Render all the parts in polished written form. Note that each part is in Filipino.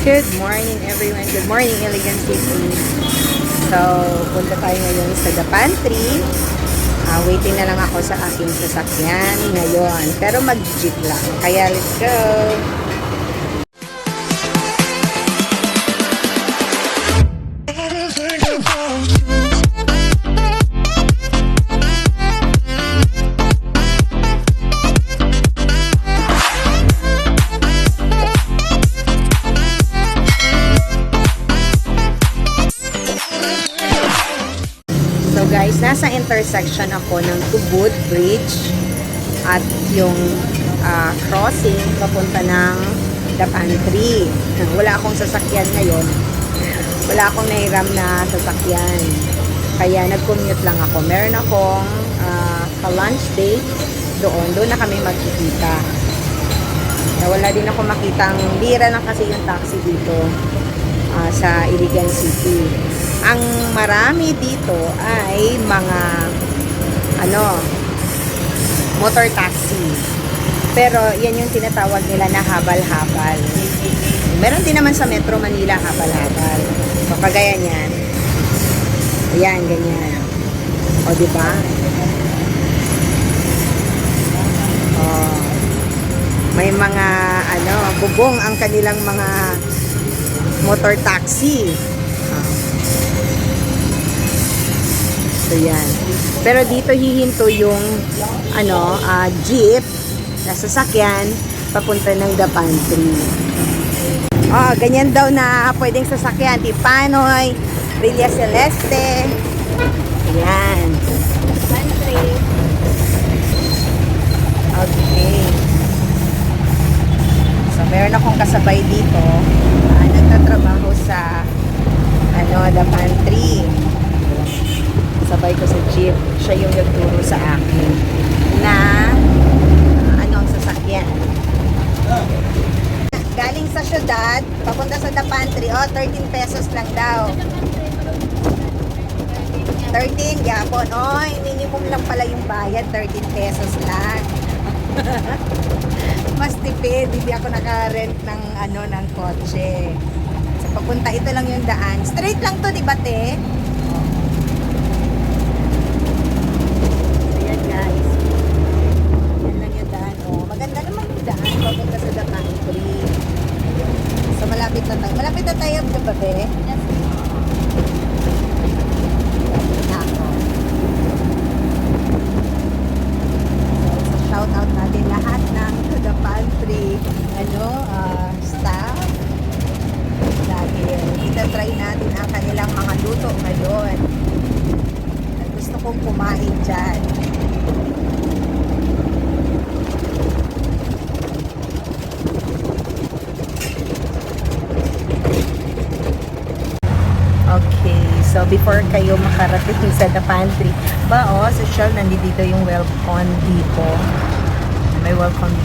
Good morning everyone. Good morning Elegant City. So, punta tayo ngayon sa The Pantry. Waiting na lang ako sa aking sasakyan ngayon. Pero mag-jeep lang. Kaya let's go! So guys, nasa intersection ako ng Tubod Bridge at yung crossing papunta ng The Pantry. Wala akong sasakyan ngayon. Wala akong nahiram na sasakyan. Kaya nag-commute lang ako. Meron akong ka-lunch date doon. Doon na kami magkikita. Wala din ako makitang bira lang kasi yung taxi dito sa Iligan City. Ang marami dito ay mga motor taxi. Pero yan yung tinatawag nila na habal-habal. Meron din naman sa Metro Manila habal-habal. So kagaya niyan. Ayan, ganyan. O diba? Oh. May mga bubong ang kanilang mga motor taxi. So yan. Pero dito hihinto yung jeep na sasakyan papunta ng The Pantry. Ganyan daw na pwedeng sasakyan. Tipanoy, Villa Celeste. Ayan. Pantry. Okay. So meron akong kasabay dito. Nagtatrabaho sa The Pantry. Sabay ko sa jeep. Siya yung nagturo sa akin na ang sasakyan. Galing sa syudad, papunta sa The Pantry, 13 pesos lang daw. 13, yapon. Minimum lang pala yung bayad, 13 pesos lang. Mas tipid, hindi ako naka-rent ng kotse. So, papunta, ito lang yung daan. Straight lang to, di ba, te? Ayan, guys. Yan lang yung daan. Maganda naman yung daan. Papunta sa The Pantry. So, malapit na tayo. Malapit na tayo, di ba, te? Yes. Shout out natin lahat ng The Pantry staff. Dahil itatry natin ang kanilang mga luto ngayon. At gusto kong kumain dyan. Okay, so before kayo makarating sa The Pantry, social, nandito yung welcome depot. May welcome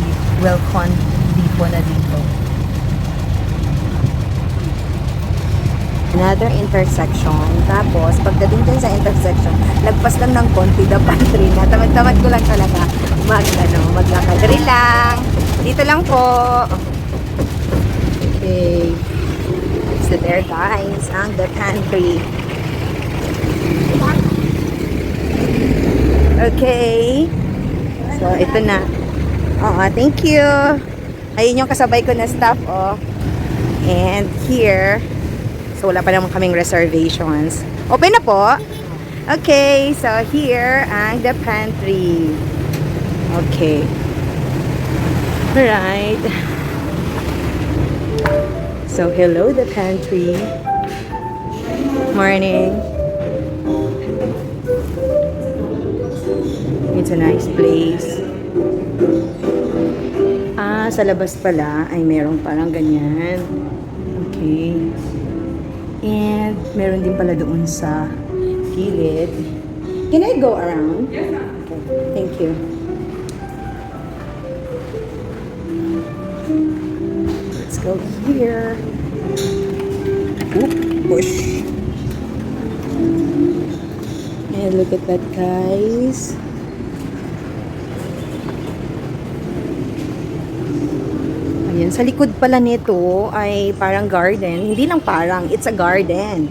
depot na dito. Another intersection. Tapos, pagdating dun sa intersection, lagpas lang ng konti The Pantry na. Tamad-tamad ko lang talaga maglakad. Dali lang. Dito lang po. Okay. So there guys, ang The Pantry. Okay. So ito na. Thank you. Ayun yung kasabay ko na staff, And here, so wala pa naman kaming reservations. Open na po. Okay, so here ang The Pantry. Okay. Alright. So, hello The Pantry. Morning. It's a nice place. Sa labas pala ay merong parang ganyan. Okay. And meron din pala doon sa gilid. Can I go around? Yes, ma'am. Okay. Thank you. Let's go here. Oop, push. And look at that, guys. Ayan, sa likod pala nito ay parang garden. Hindi lang parang, it's a garden.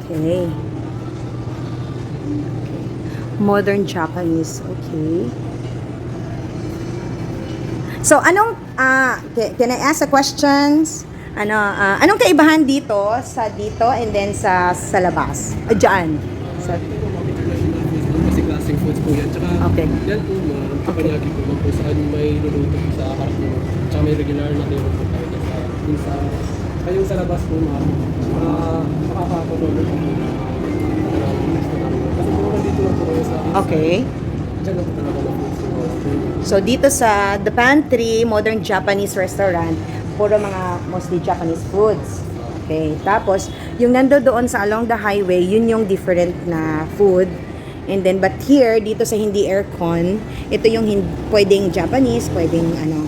Okay. Modern Japanese. Okay. So, can I ask a questions? Anong kaibahan dito and then sa labas? Diyan. Sa, Kasi klaseng foods po yan. Tsaka Okay. yan po ma'am, kapanyagi po ma'am, kung saan may luluto po sa harap mo. Tsaka may regular na table po tayo dun sa kayong sa labas po ma'am, makakapatuloy po po. Kasi po dito lang po kayo sa okay. Diyan lang po talaga na foods po. So, dito sa The Pantry, Modern Japanese Restaurant, puro mga mostly Japanese foods. Okay. Tapos, yung nando doon sa along the highway, yun yung different na food. And then, but here, dito sa hindi aircon, ito yung pwedeng Japanese, pwedeng ano.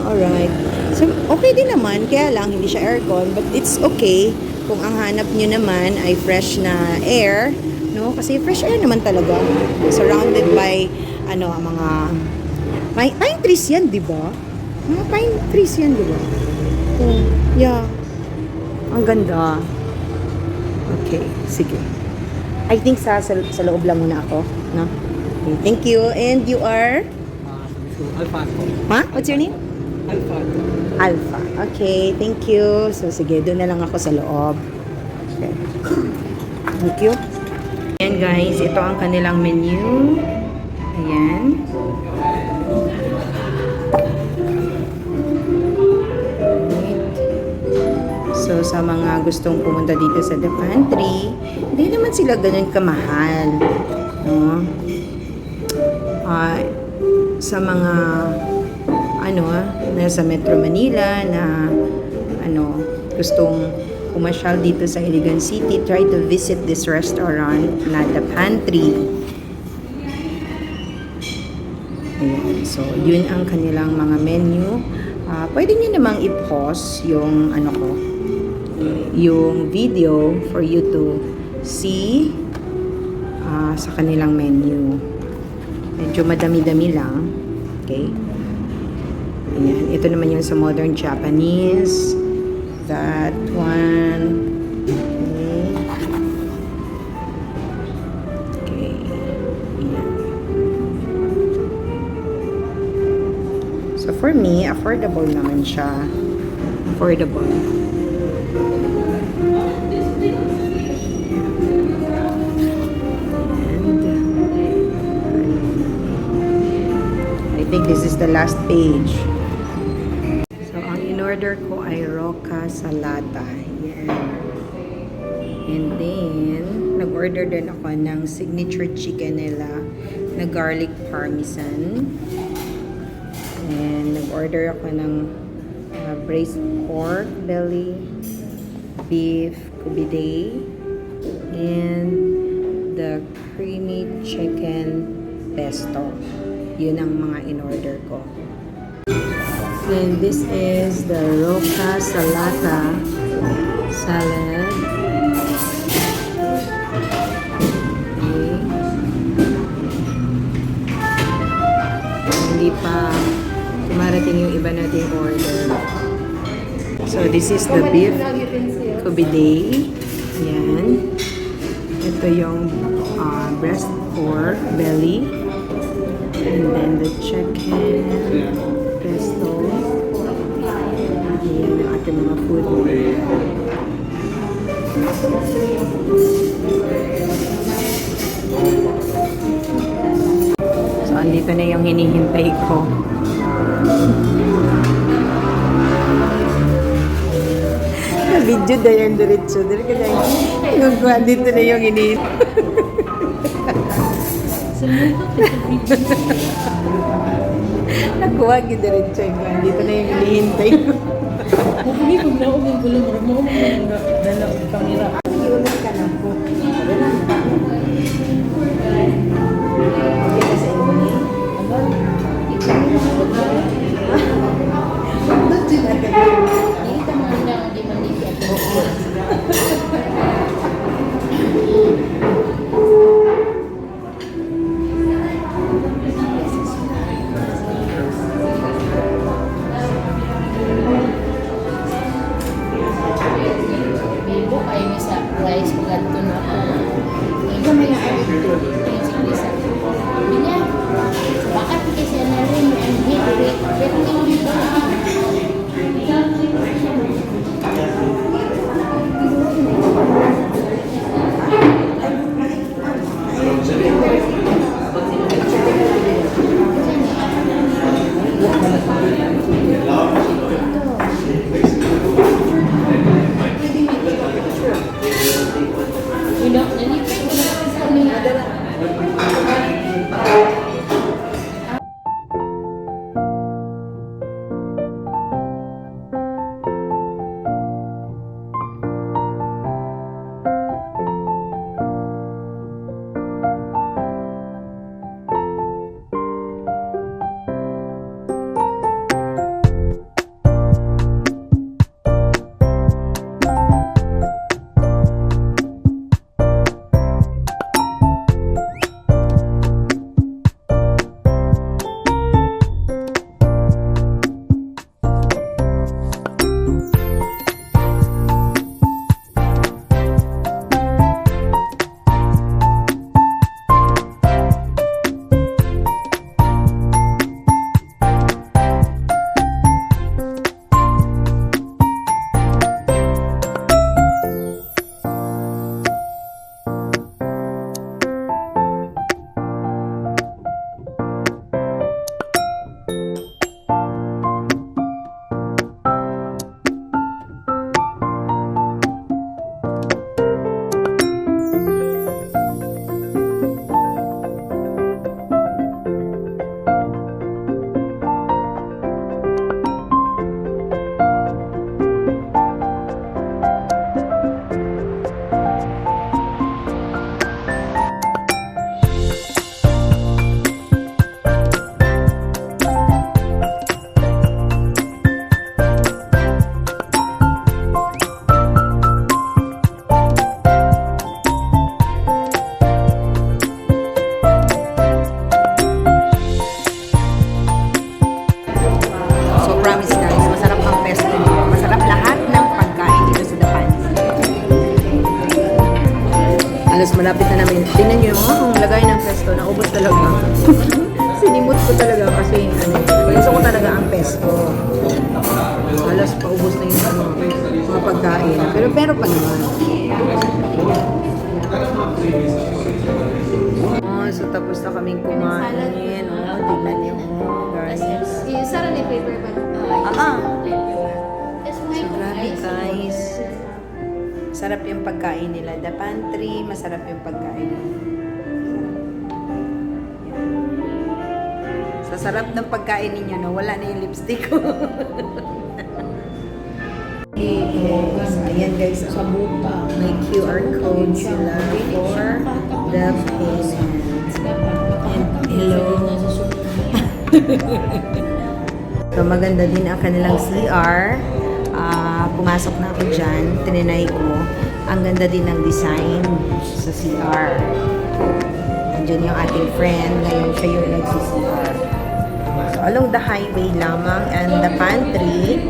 Alright. So, okay din naman, kaya lang, hindi siya aircon, but it's okay kung ang hanap nyo naman ay fresh na air, no? Kasi fresh air naman talaga. Surrounded by, mga pine trees yan, di ba? Mga pine trees yan, di ba? Oh, yeah. Ang ganda. Okay, sige. I think sa loob lang muna ako, no? Okay, thank you. And you are? So, Alpha po. Ma? What's your name? Alpha. Alpha. Okay, thank you. So, sige, doon na lang ako sa loob. Okay. Thank you. Ayan guys, ito ang kanilang menu. Ayan. So, sa mga gustong pumunta dito sa The Pantry, hindi naman sila ganun kamahal. No? Sa mga nasa Metro Manila na gustong pumasyal dito sa Iligan City, try to visit this restaurant na The Pantry. Ayan. So, yun ang kanilang mga menu. Pwede nyo namang i-pause yung yung video for you to see sa kanilang menu. Medyo madami-dami lang. Okay. Ayan. Ito naman yung sa Modern Japanese. That one. Okay. Ayan. So for me, affordable naman siya. Affordable. I think this is the last page. So, ang in-order ko ay Roca Salata. Yan. And then, nag-order din ako ng signature chicken nila na garlic parmesan. And nag-order ako ng braised pork belly, beef kubiday, and the creamy chicken pesto. Yun ang mga in-order ko. And this is the Roca Salata salad. Okay. Hindi pa kumarating yung iba nating order. So this is the beef kubiday. Yan. Ito yung breast pork belly. And then the chicken pesto. Ayan yung ating mga food. So, andito na yung hinihintay ko. Na-video na yung diretso. Dito na yung hinihintay. Nakuha yung diretso ko. Dito na yung hinihintay ko. Hindi ko na umong gulong. Mo dala ang kamera. Iulit ka na po. Okay, sa inyo. Hindi ka maganda ang di maniki at guys, pagkanto na ako. Ikaw may naalit to. Ayun si Lisa. Bina, bakit kasi na rin ang hit, pero hindi ko halos malapit na namin. Tingnan nyo yung mga lagay ng pesto, naubos talaga. Sinimot ko talaga kasi gusto ko talaga ang pesto. Halos paubos na yung mga pagkain. Pero pa naman. Oh, so tapos na kaming kumain. Oh, tingnan nyo. Guys. Yung sarang ni paper ba? So, grabe guys. Sarap yung pagkain nila. The pantry, masarap yung pagkain nila. Sa sarap ng pagkain ninyo, no, wala na yung lipstick ko. Yes. Ayan guys, Sa buta. may QR code sila for the payment. And hello. So maganda din ang kanilang CR. Pumasok na ako dyan, tininay ko. Ang ganda din ng design sa CR. Andiyan yung ating friend, ngayon siya yung nagsi-CR. So along the highway lamang and the pantry,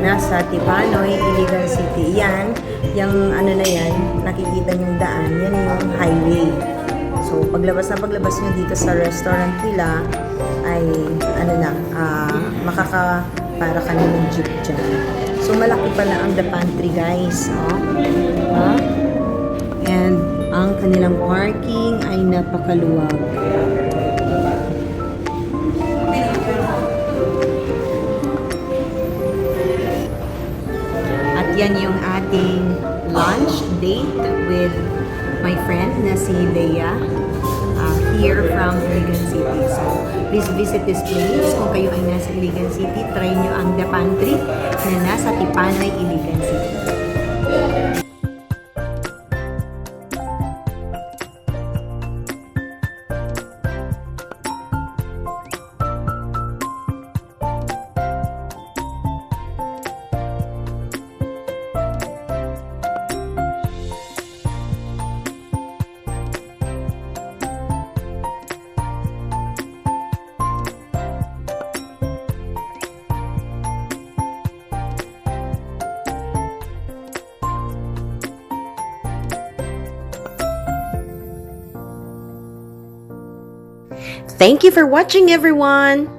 nasa Tipanoy, Iligan City. Yan, yung ano na yan, nakikita yung daan, yan yung highway. So paglabas nyo dito sa restaurant nila, ay ano na, para kanilang jeep dyan. So, malaki pala ang the pantry, guys. Oh. And ang kanilang parking ay napakaluwag. At yan yung ating lunch date with my friend na si Leia. Here from Iligan City. So, please visit this place. Kung kayo ay nasa Iligan City, try nyo ang The Pantry na nasa Tipanay, Iligan City. Thank you for watching, everyone!